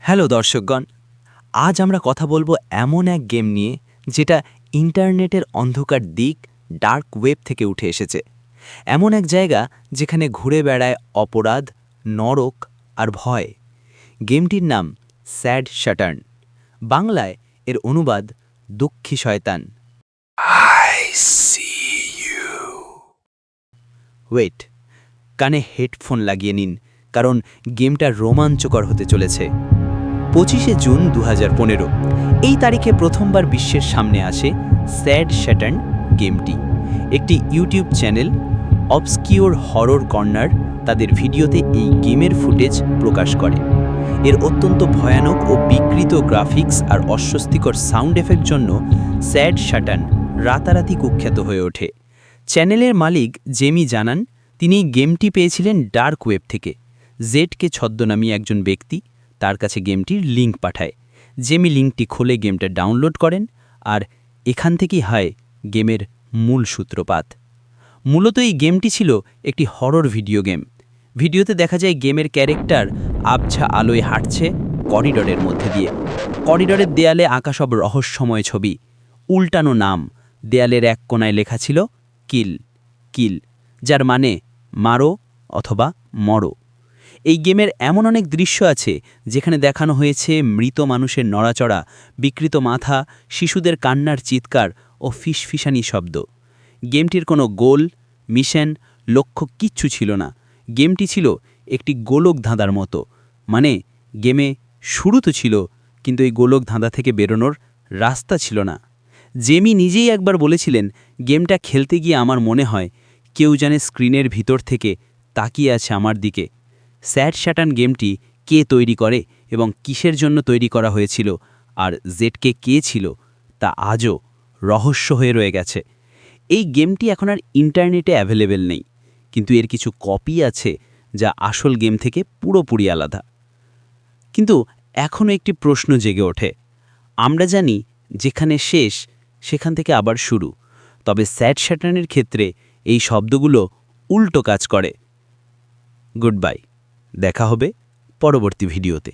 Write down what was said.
Hello দর্শকগণ, আজ আমরা কথা বলবো এমন এক গেম নিয়ে যেটা ইন্টারনেটের অন্ধকার দিক ডার্ক ওয়েব থেকে উঠে এসেছে। এমন এক জায়গা যেখানে ঘুরে বেড়ায় অপরাধ, নরক আর ভয়। গেমটির নাম স্যাড শ্যাটার্ন। বাংলায় এর অনুবাদ দুঃখী শয়তান। ওয়েট, কানে হেডফোন লাগিয়ে নিন, কারণ গেমটা রোমাঞ্চকর হতে চলেছে। 25শে জুন 2015 এই তারিখে প্রথমবার বিশ্বের সামনে আসে স্যাড শ্যাটার্ন গেমটি। একটি YouTube channel obscure horror corner তাদের ভিডিওতে এই গেমের ফুটেজ প্রকাশ করে। এর অত্যন্ত ভয়ানক ও বিকৃত গ্রাফিক্স আর অস্বস্তিকর সাউন্ড এফেক্ট জন্য স্যাড শ্যাটার্ন রাতারাতি কুখ্যাত হয়ে ওঠে। চ্যানেলের মালিক জেমি জানান, তিনি গেমটি পেয়েছিলেন ডার্ক ওয়েব থেকে। জেডকে ছদ্মনামী একজন ব্যক্তি তার কাছে গেমটির লিঙ্ক পাঠায়। জেমি লিঙ্কটি খোলে, গেমটা ডাউনলোড করেন, আর এখান থেকেই হয় গেমের মূল সূত্রপাত। মূলত এই গেমটি ছিল একটি হরর ভিডিও গেম। ভিডিওতে দেখা যায় গেমের ক্যারেক্টার আবছা আলোয় হাঁটছে করিডরের মধ্যে দিয়ে। করিডরের দেয়ালে আঁকা সব রহস্যময় ছবি, উল্টানো নাম। দেয়ালের এক কোণায় লেখা ছিল কিল কিল, যার মানে মারো অথবা মরো। এই গেমের এমন অনেক দৃশ্য আছে যেখানে দেখানো হয়েছে মৃত মানুষের নড়াচড়া, বিকৃত মাথা, শিশুদের কান্নার চিৎকার ও ফিসফিসানি শব্দ। গেমটির কোনো গোল, মিশন, লক্ষ্য কিচ্ছু ছিল না। গেমটি ছিল একটি গোলক ধাঁধার মতো। মানে গেমে শুরু তো ছিল, কিন্তু এই গোলক ধাঁধা থেকে বেরোনোর রাস্তা ছিল না। জেমি নিজেই একবার বলেছিলেন, গেমটা খেলতে গিয়ে আমার মনে হয় কেউ জানে স্ক্রিনের ভিতর থেকে তাকিয়ে আছে আমার দিকে। স্যাড শ্যাটার্ন গেমটি কে তৈরি করে এবং কিসের জন্য তৈরি করা হয়েছিল, আর জেডকে কে ছিল, তা আজও রহস্য হয়ে রয়ে গেছে। এই গেমটি এখন আর ইন্টারনেটে অ্যাভেলেবেল নেই, কিন্তু এর কিছু কপি আছে যা আসল গেম থেকে পুরোপুরি আলাদা। কিন্তু এখনও একটি প্রশ্ন জেগে ওঠে। আমরা জানি যেখানে শেষ সেখান থেকে আবার শুরু, তবে স্যাড শ্যাটার্নের ক্ষেত্রে এই শব্দগুলো উল্টো কাজ করে। গুড বাই, দেখা হবে পরবর্তী ভিডিওতে।